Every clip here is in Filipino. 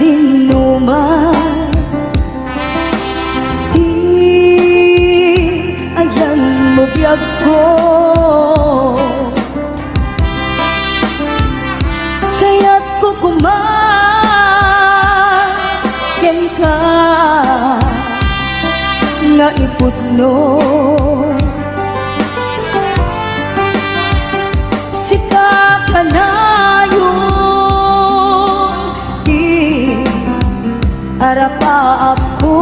dinuman, di ayan mo biyag ko. Kaya't ko kumagen ka nga iputno. Sika ka na yung di arapa ako,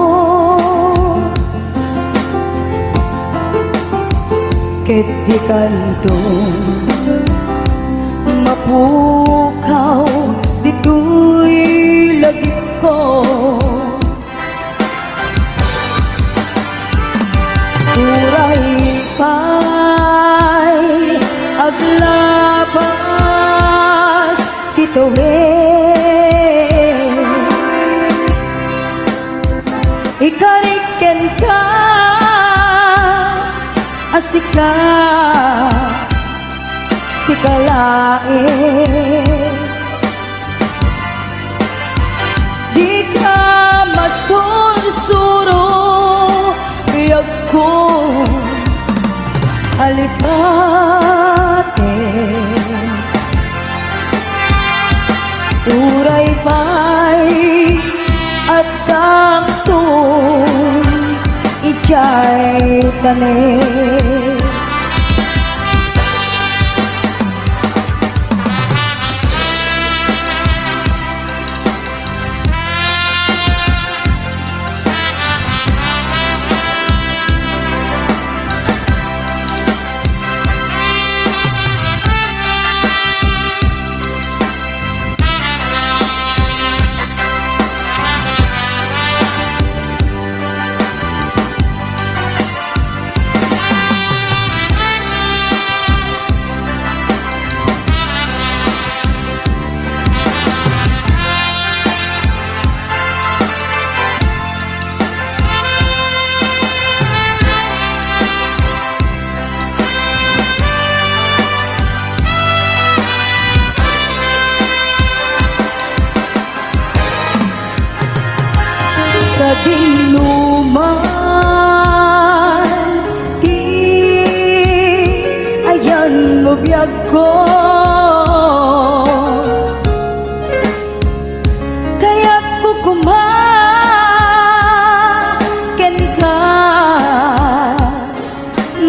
ket di kanto mapukaw dito'y lagip ko. Uray pa'y aglabas tituhin, ikariken ka asika sikalain. Di ka masursuro biyag ko alipatin. Uray pa'y at taktong ijay tanin. Sa dinuman, di ayan mo biyag ko. Kaya ko kumaken ka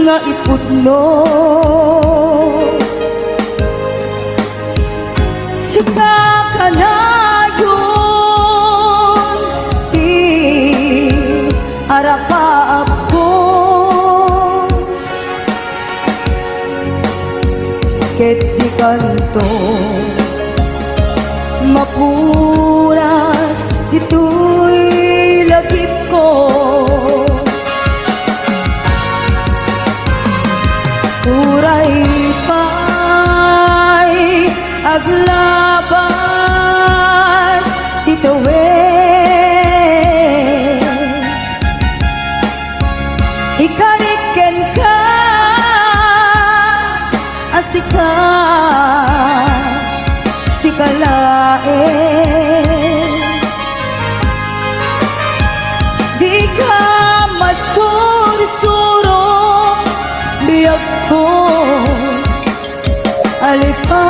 nga iputno. Sika ka na arapa ako, ket di kanto mapuras dito'y lagip ko. Uray pa'y aglabas tituhin, ikariken ka asika sikalain. Di ka masursuro biyag ko alipatin.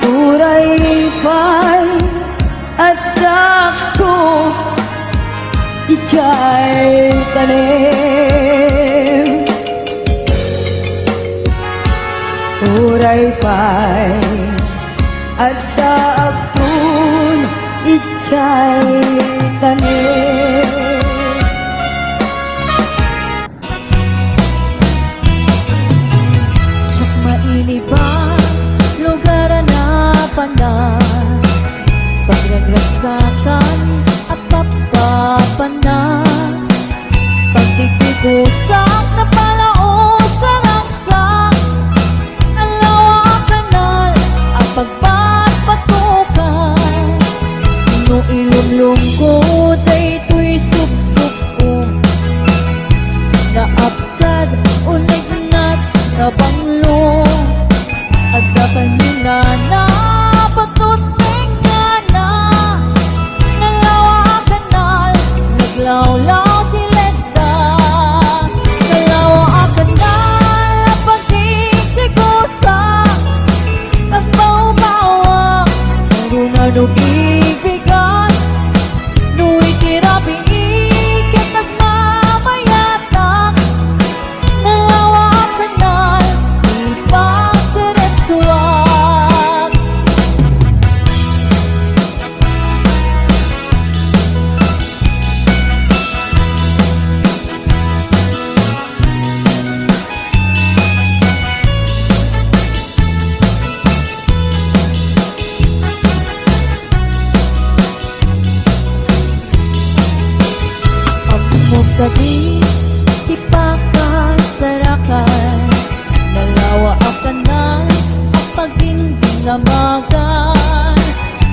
Uray pa'y at takto ijay tanim. Uray pa'y at takto ijay tanim. Siyak mainiba lugar na pandan, pagragsakan at papapan na, pagtigtigusak na palao sa raksak, ang lawakan na ang pagpapatukan. No ilumlum ko day to'y suksuk ko, naapkad unig nat nabanglo at dapan Paglaw-law tileda Kalawa akan na Pagdikigusa Nagbaw-bawa Marunad o bibigan Nu'y tirapi ikit nagmamayatak Nalawa akan na Ipagdiretsuak Amog gabi, ipakasarakan Nalawa akan na ang pagdindingamagan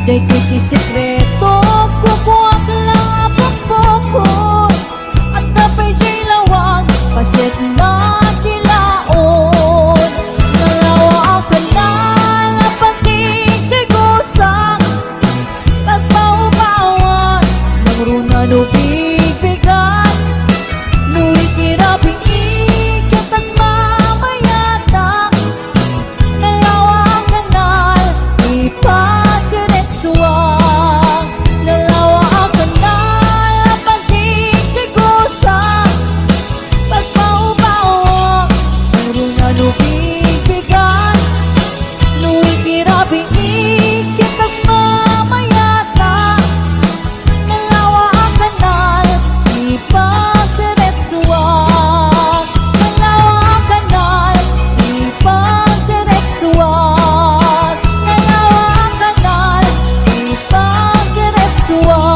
Day ko'y sikreto, kukuwak lang apok-pokot At napay jay lawag, pasit na tilaon Nalawa akan na ang pagdikigusak Mas bau-bawat, mangrunan o bigbigan Nu'y tirapi ikit ang mamayatak Nalawa ang kanal, ipagdiretsuak Nalawa ang kanal, pagdikigusak Pagbaw-bawak, mangrunan o bigbigan Nu'y tirapi ikit ang mamayatak Nalawa ang kanal, ipagdiretsuak Nalawa ang kanal, ipagdiretsuak Nalawa ang kanal, ipagdiretsuak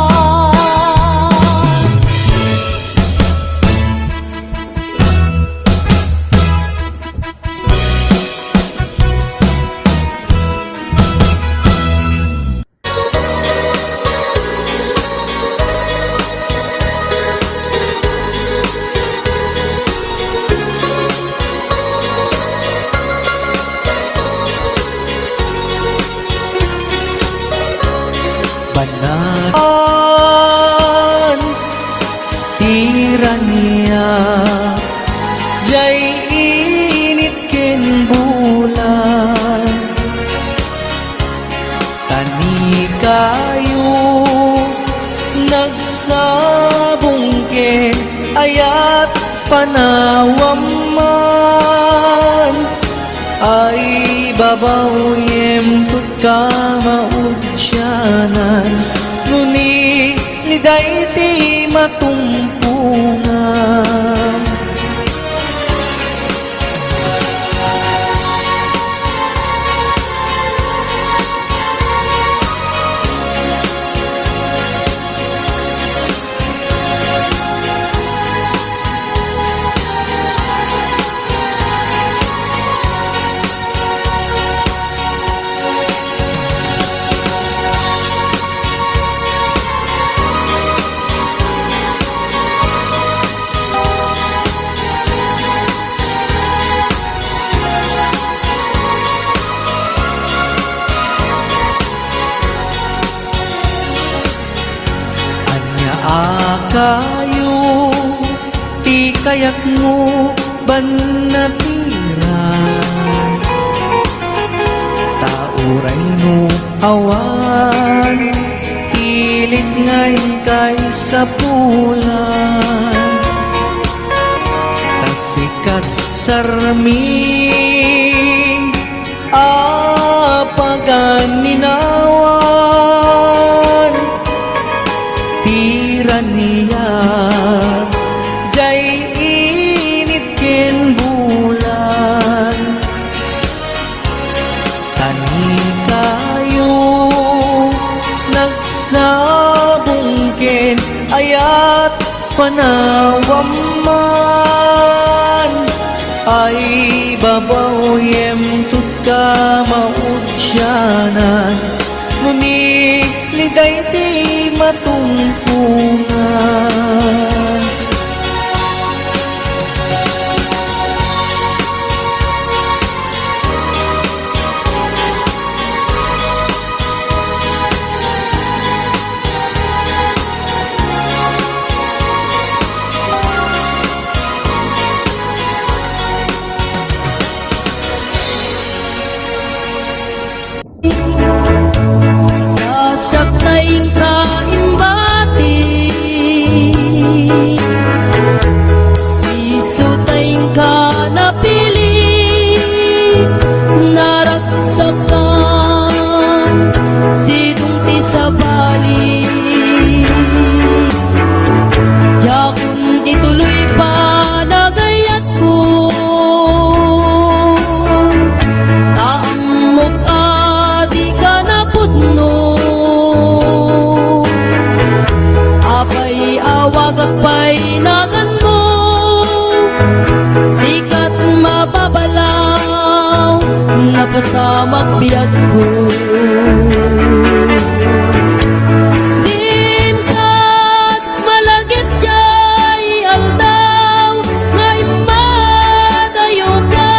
Banatan tirania jay init ken bulan Tani kayo nagsabong ken ayat panawam man ay babaw yem tut ka maudyanan Nuni liday ti matumpungan Kayo ti kayak mo banatiran Tauray no awan Ilit ngayon kay sa pulan Tasikat sarming apagan ninawan Tirania jay init ken bulan Tani kayo nagsabong ken ayat panawam man Ay babaw yem tut ka maudyanan Nuni liday ti matumpungan magbiag ko. Dim kat malagip jay aldaw, ngay madayo ka,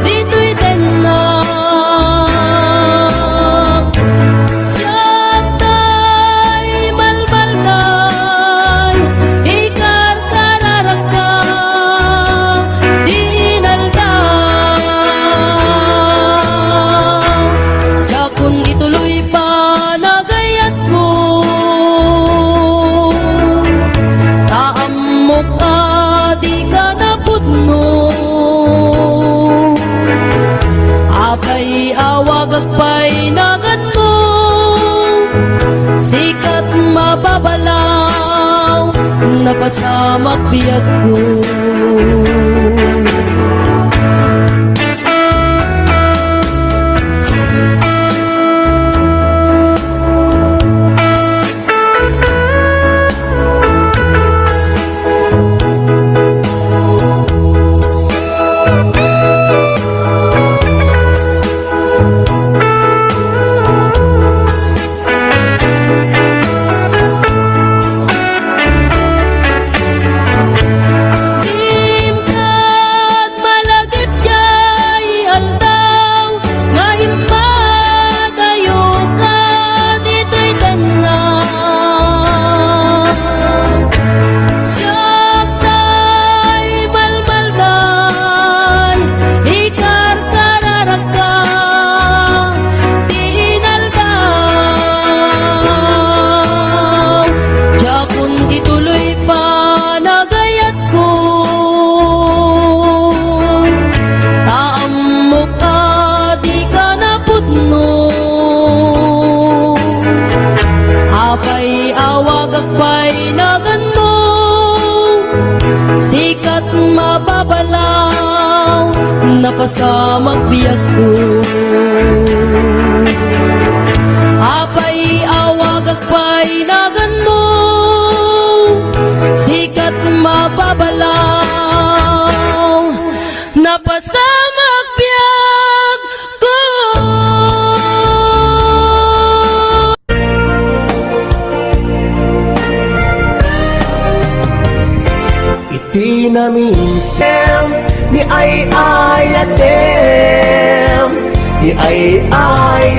dito'y tenang. Siyang tay malbalday, ikar kararak ka, dinaldaw. Jakun ituloy pa nagayat ko, taamok ka di ka napudno. Apay awag agpay nagan mo, sikat mababalaw, napasamak biyag ko. Dim kat malagip jay aldaw, ngay madayo ka, dito'y tenang. Siyang tay malbalday, ikar kararak ka, dinaldaw. Jakun ituloy pa nagayat ko, taamok ka di ka napudno. Apay awag agpay nagan mo, sikat mababalaw, napasamak biyag ko. Apay awag agpay nagan mo, sikat mababalaw, napasamak biyag ko. Itinaminsem ni ay atem, ni ay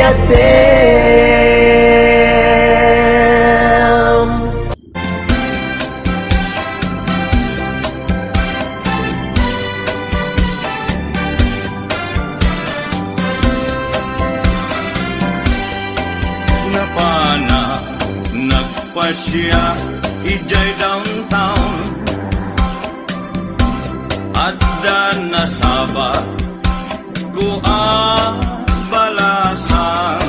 atem. Napana nagpasya ijay downtown, adda nasaba ko balasan,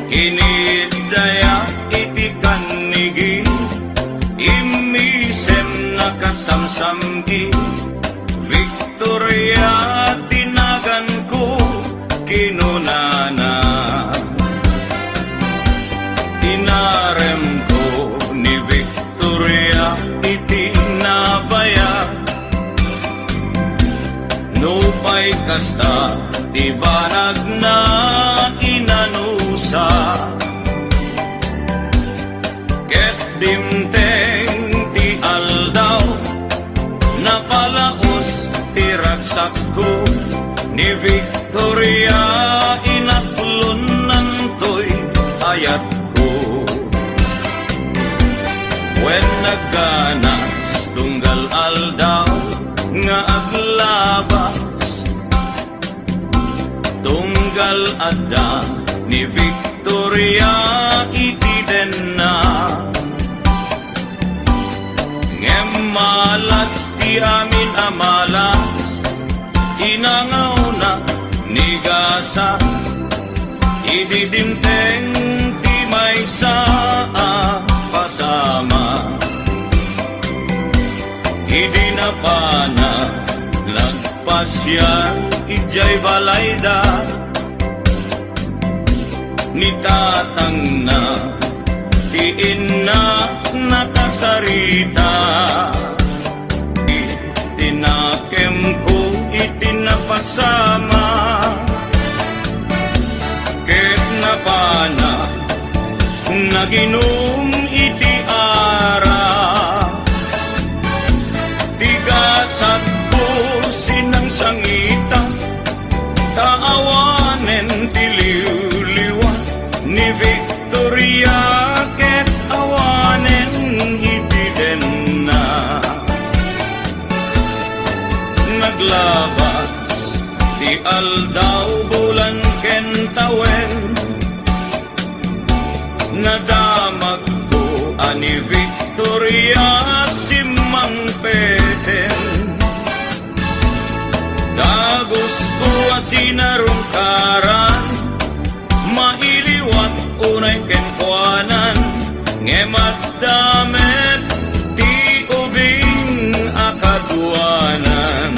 inidaya itikanigi, imisem nakasamsamgi, Victoria tinagan ko kinunana. Inarem ko ni Victoria itinabaya, nupay kasta tibanag na inanusa, ket dimteng ti aldaw, napalaos ti ragsak ko ni Victoria, inaklon nantoy ayat ko. When nagganas tunggal aldaw nga aglabas, tunggal adda ni Victoria itiden na, ngem malas ti amin amalas, inangaw na ni gasa, ididimteng ti may saa pasama, idi na pana lagpasya ijay balayda, ni tatang na tiin na nakasarita, tinakem ko itinapasama, napana naginom iti ara tigasat ko sinang sangita taawanen tiliw-liwan ni Victoria ket awanen ibiden na naglabas ti aldaw bulan ken tawen nadamag ko ani Victoria simang peten dagos ko asinarungkaran mailiwat unay kenkwanan ngemat damet ti ubing akadwanan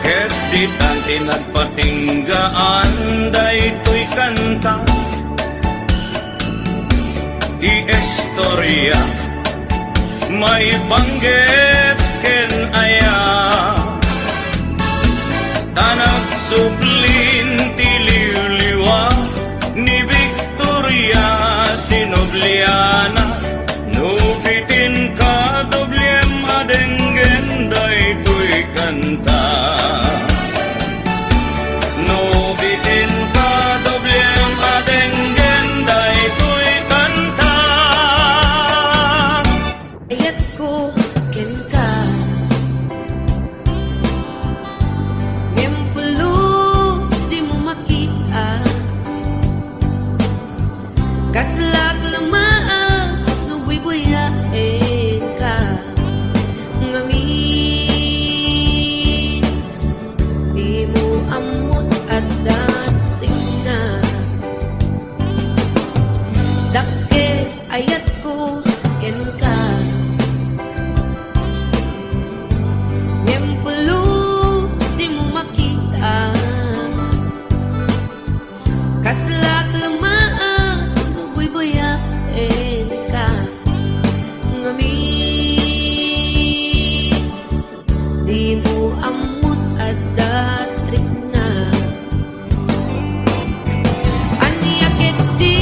ket ditan tinagpatinggaan daytoy kanta ti istorya may banggit ken aya tanag sublin ti liwliwa ni Victoria Sinobliana nubitin ka doblem adenggen daytoy kanta nubitin ka doblem adenggen daytoy kanta Ayat ko ken ka Ngempulus di mo makita Kaslag lamaan Nagbubuyain ka Ngamin Di mo amot at dating na Dakit ayat ko ken ka Ngempulus di mo makita Kaslak lamaan Nagbubuyain ka Ngamin Di mo amot at datrik na Aniyakit di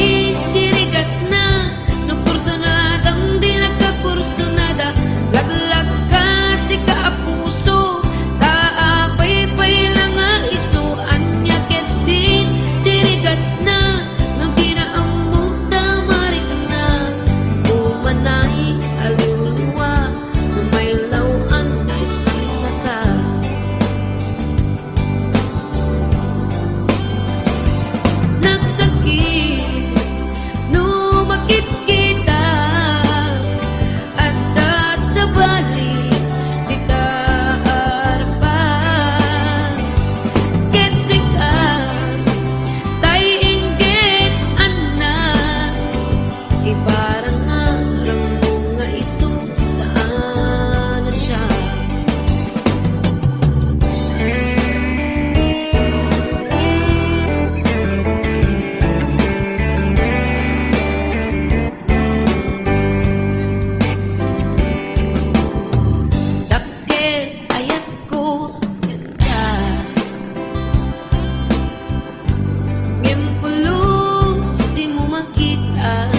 dirigat na Nagkursunadang di nagkakursunada Laglag ka si kaapuso Taapay-pay lang nga iso Anyakit di dirigat na Nang di na among tamarik na Umanay aluluwa Umaylaw ang espina ka Nagsakit Numakit kita At sa balik Di ka harapan Ketsikan Tay inggit anak Iparang arang mo nga iso Saan na siya Dakit ayat ko ken ka Ngempulus di mo makita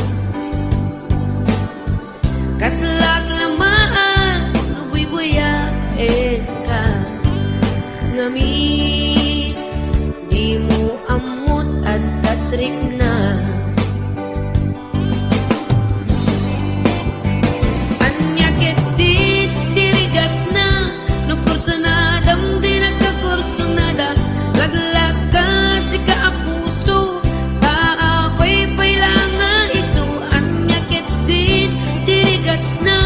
Kaslak lamaan Nagbubuyain ka Ngamin Di mo amot at tatrik na Anyakit di dirigat na Nagkursunadam di nagkakursunada Laglag ka si kaapuso Taapay-pay lang nga iso Anyakit di dirigat na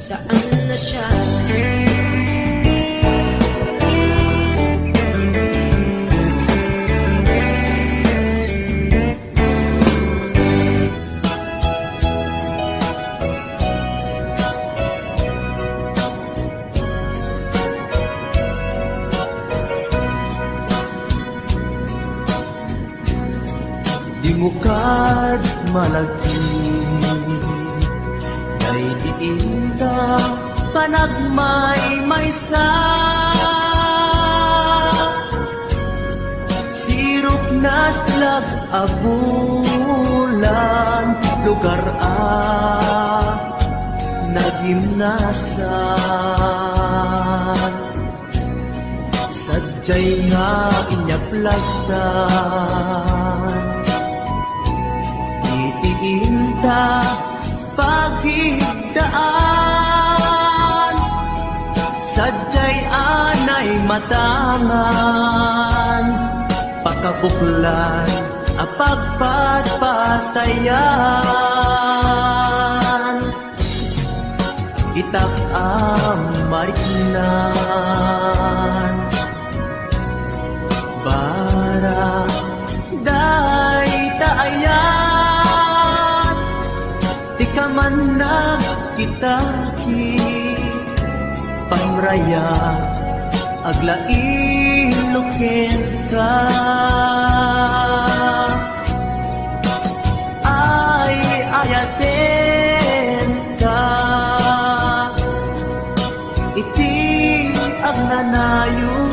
saan na siya? Di mo kad malagti Day diin ka panagmay maysa Sirop na slag abulan Lugar nagimnasan Sadyay nga inyaplasan Itiinta pagigdaan Sadyay anay matangan Pakabuklan apagpatpatayan Itak ang mariknan Bara day taayan Di ka man nagkitaki Pamraya aglain lukin ka Ay ayaten ka Iti ang nanayon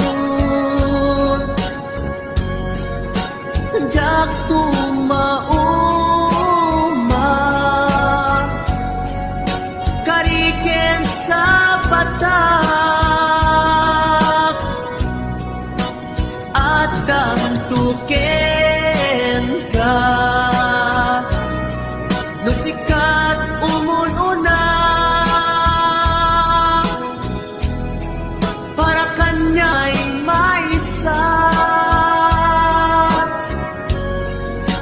Jak tumauma Kariken sa patak At kantuken ka Nusikat umununa Para kanya'y maisa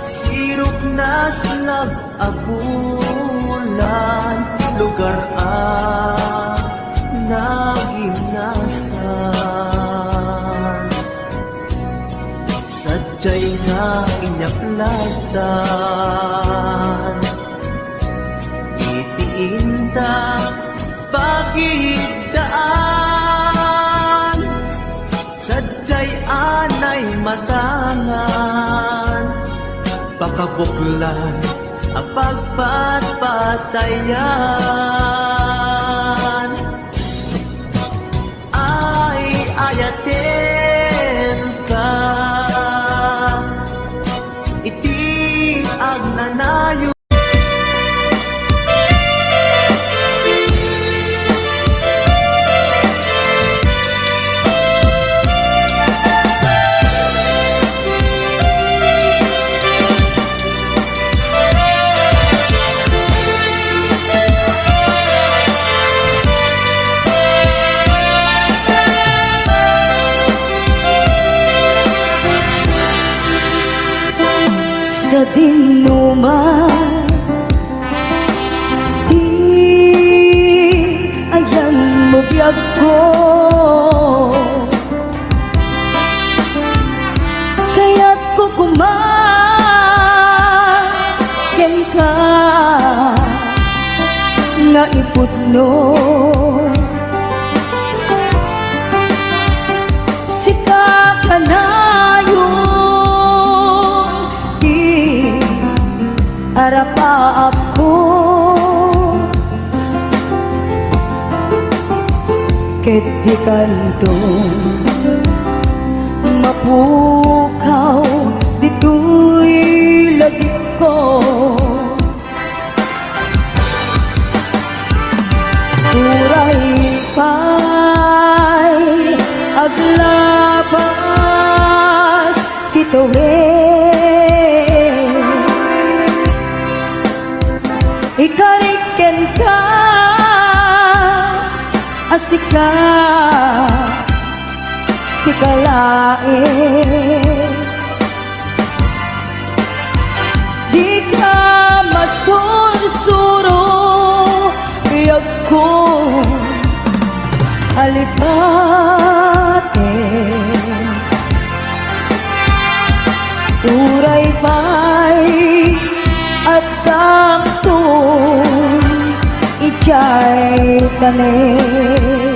Sirop na slag abulan Lugar nagimnasan Sadyay nga inyaplasan Itiinta pagigdaan Sadyay anay matangan Pakabuklan apagpatpatayan Ay ayaten ka Iti ang nanayo Sa dinuman Di ayan mo biyag ko Kaya't ko kumagen ka Nga iputno Sika ka na Arapaap ko Ket di kanto Mapukaw Dito'y lagip ko Uray pa'y aglabas Tito'y Ikariken ka Asika Sikalain Di ka masursuro Iyag ko ijay tanim.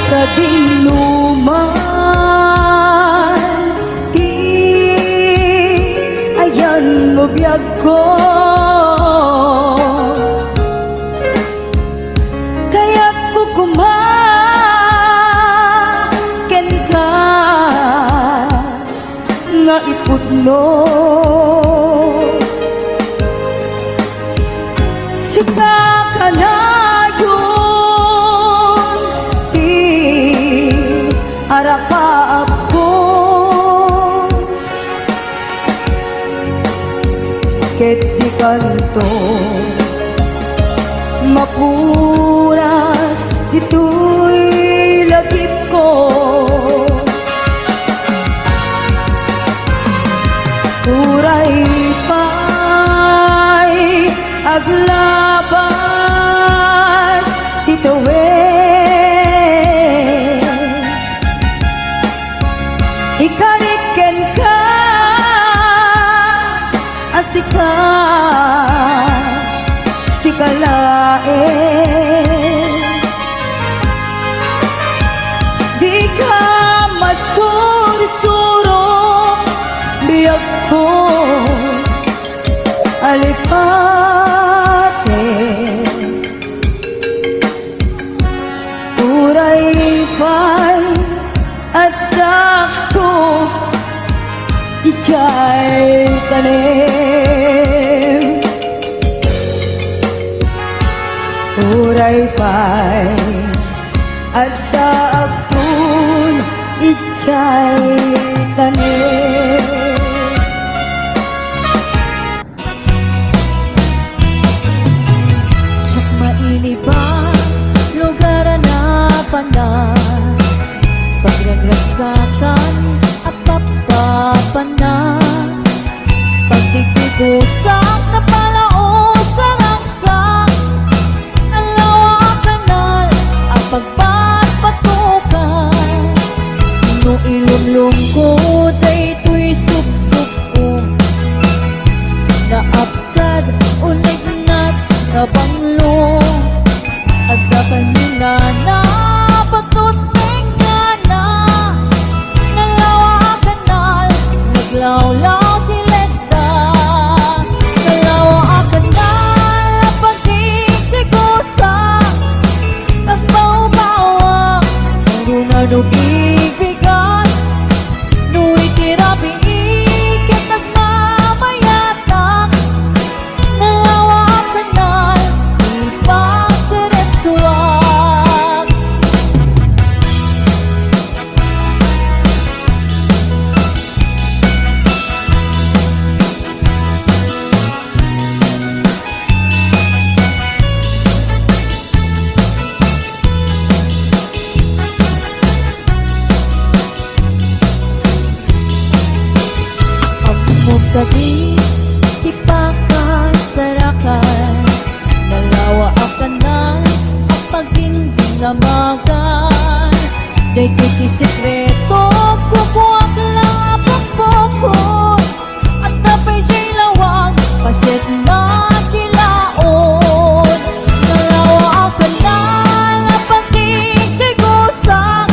Sa dinuman di ayan mo biyag ko, kaya ko kumaken ka nga ipudno. Sika ka na arapaap ko, ket di kanto mapuras ito'y lagip ko. Uray pa'y aglabas titawin, ikariken ka asika sikalae, di ka masursuro biyag ko alipate. Uray pa'y at dakto ijay tanim. Uray pa'y at dakton ijay tanim. Siyak mainiba lugar na pandan, pagragagsakan at papapanan, pagdigdigusak na palao sa laksak, ang lawa kanal ang pagpapatukan. No ilumlum ko daytoy sup-sup ko, naapkad unig nat na banglo, at kanina na pagtuting law-law dilekta, kalawa kanal pagdidigusa, nagbawa-bawa muna nubigbigan, nu'y tirapi ikit nagmamayatak, kalawa kanal ipagdiretsuak. Gabi, di pa kasarakan, nalawa ka na at pagdindinamagan. Dahil kisikreto, kukuwak lang apok-poko, at napay jay lawag, pasit na tilaon. Nalawa ka na at pagdindigusak,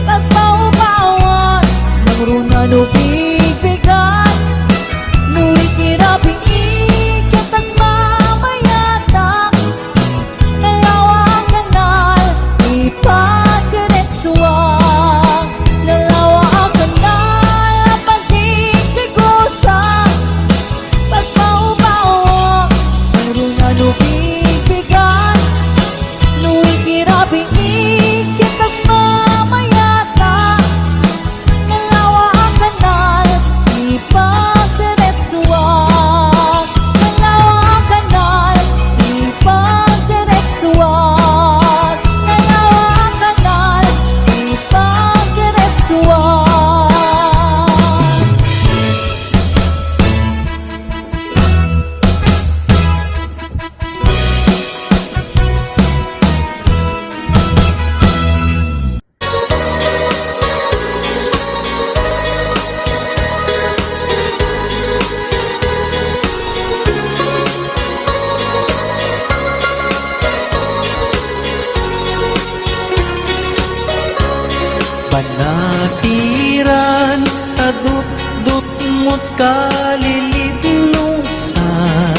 at paubawan, ng runa nubigbigan, nu'y tirapi ikit at mamayatak, nalawa kanal ipagdiretsuak, nalawa Panatiran tadut-dut mo't kalilipnusan,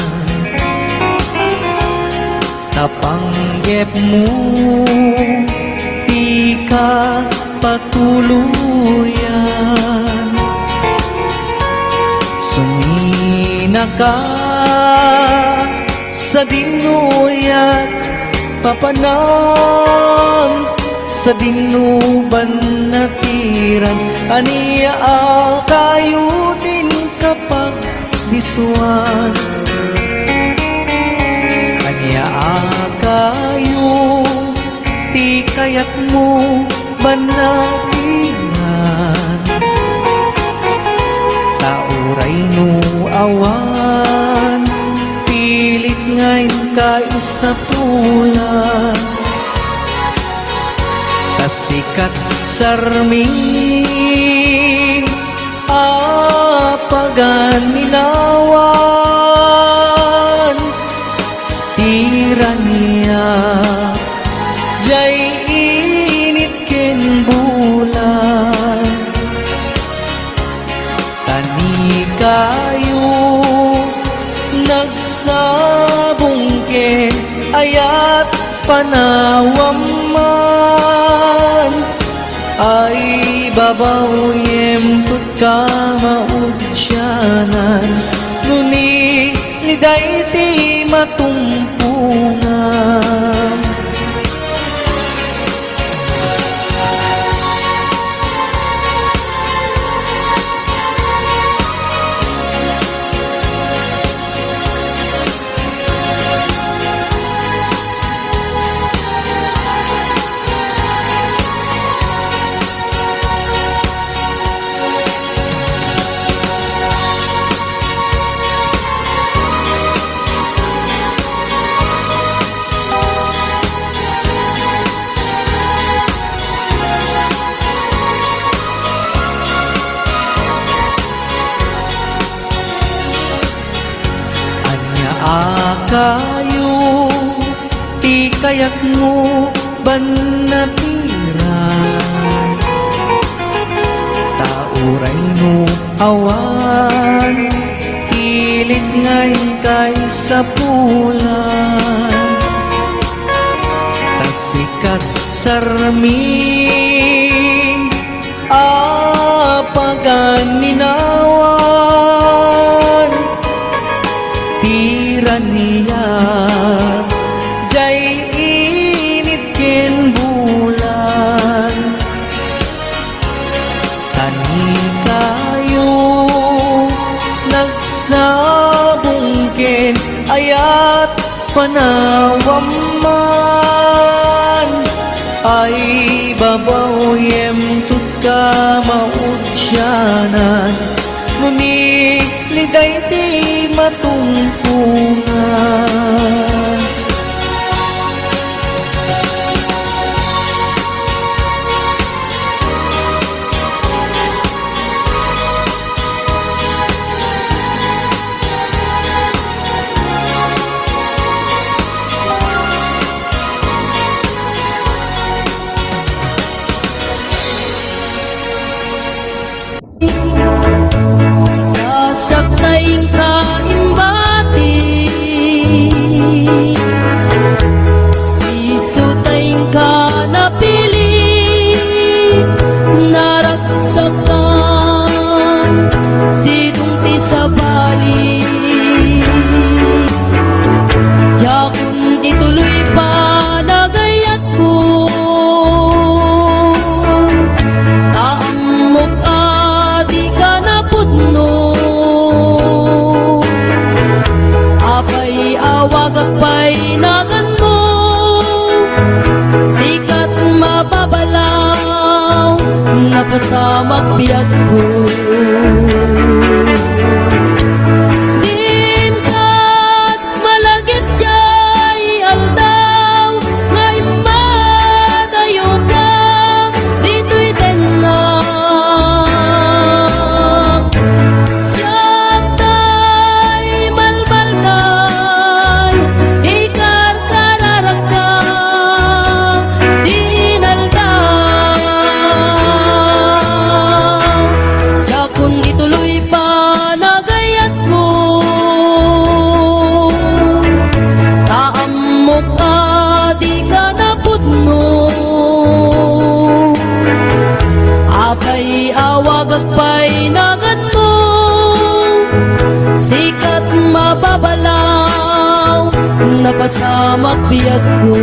napanggep mo di ka patuluyan. Sumina ka sa dinuyat papanan, sa dinuban na tiran. Aniya kayo din kapag diswan, aniya kayo ti kayat mo banatinan. Tauray no awan, pilit ngayon ka isa pulan. Kasikat sarming apagan nilawan, tiraniya jay init ken bulan. Tani kayo nagsabong ken ayat panawam man, ay babaw yem tut ka maudyanan. Nuni liday ti matumpungan. Kayo ti kayak mo banatiran, tauray mo awan, pilit ngayon kay sa pulan. Tasikat sarming apagan ninawan, tiraniya jay init ken bulan. Tani kayo nagsabong ken ayat panawam man, ay babaw yem tut ka maudyanan. Ngunit liday ti matumpungan. Sasaktayin ka imbati, isutayin ka napili, naraksakan sidung ti sa bali. Yakun ituloy pa nagayat ko, taamok adi ka napudno. Apay awag agpay nagan mo, sikat mababalaw, napasamak biyag ko. Dimkat malagit jay aldaw, ngay madayo ka, dito'y tenang. Siyatay malbalkay, ikar kararak ka, dinaldaw. awag agpay nagan mo, sikat mababalaw, napasamak biyag ko.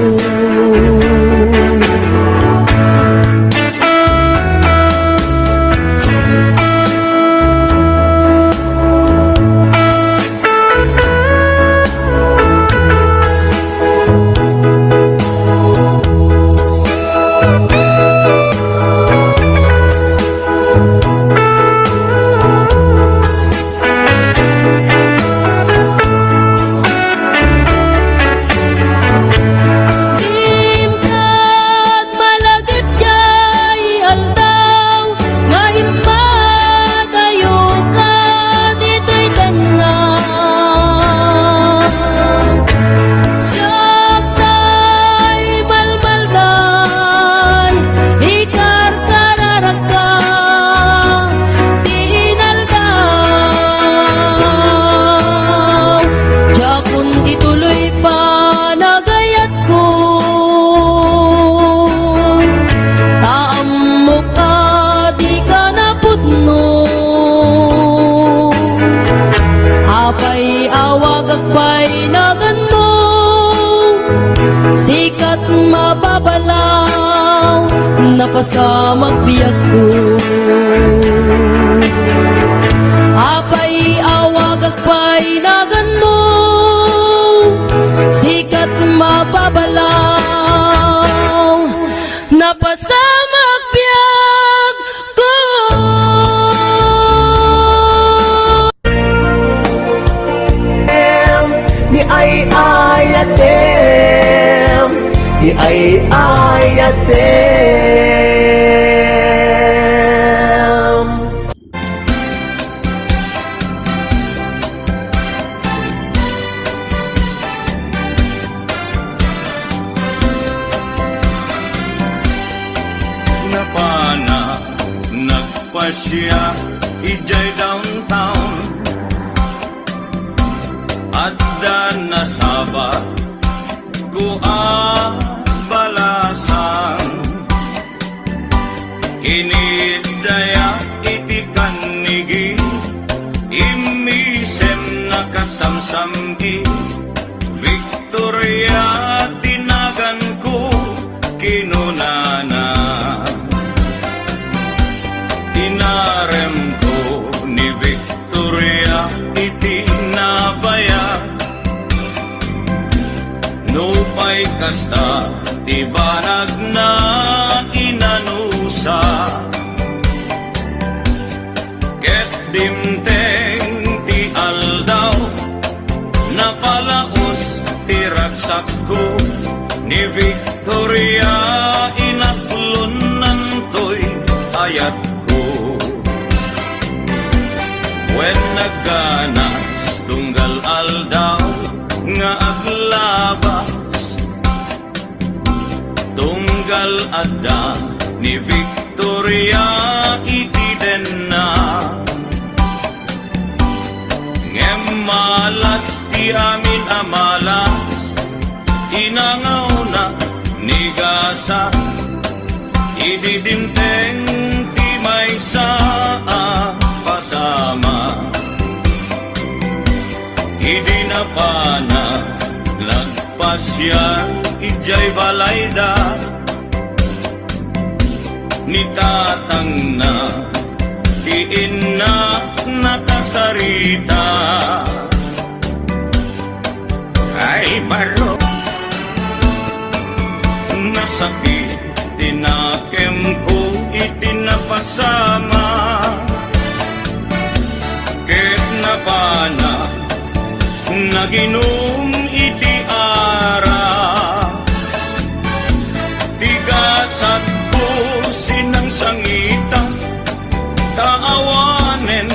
Apay awag agpay nagan mo, sikat mababalaw, napasamak biyag ko. Apay awag agpay nagan mo, sikat mababalaw, napasamak biyag ko. Ni ay atem, ni ay atem. Napana, nagpasya, ijay downtown. Adda nasaba ko balasan, kinidaya iti kanigi, imisem nakasamsamgi, Victoria tinagan ko kinunana. Inarem ko ni Victoria iti nabaya, nupay kasta ti banag na inanusa, ket dimteng ti aldaw, napalaos ti ragsak ko ni Victoria, inaklon nantoy ayat ko. When nagganas tunggal aldaw nga aglabas, tunggal adda ni Victoria itiden na, ngem malas ti amin amalas, inangaw na ni gasa, ididimteng ti may saa pasama. Idi na pana, lagpas yan, ijay balayda, ni tatang na, tiin na nakasarita. Ay baro, nasakit, tinakem ko, itinapasama, ket na pana, naginom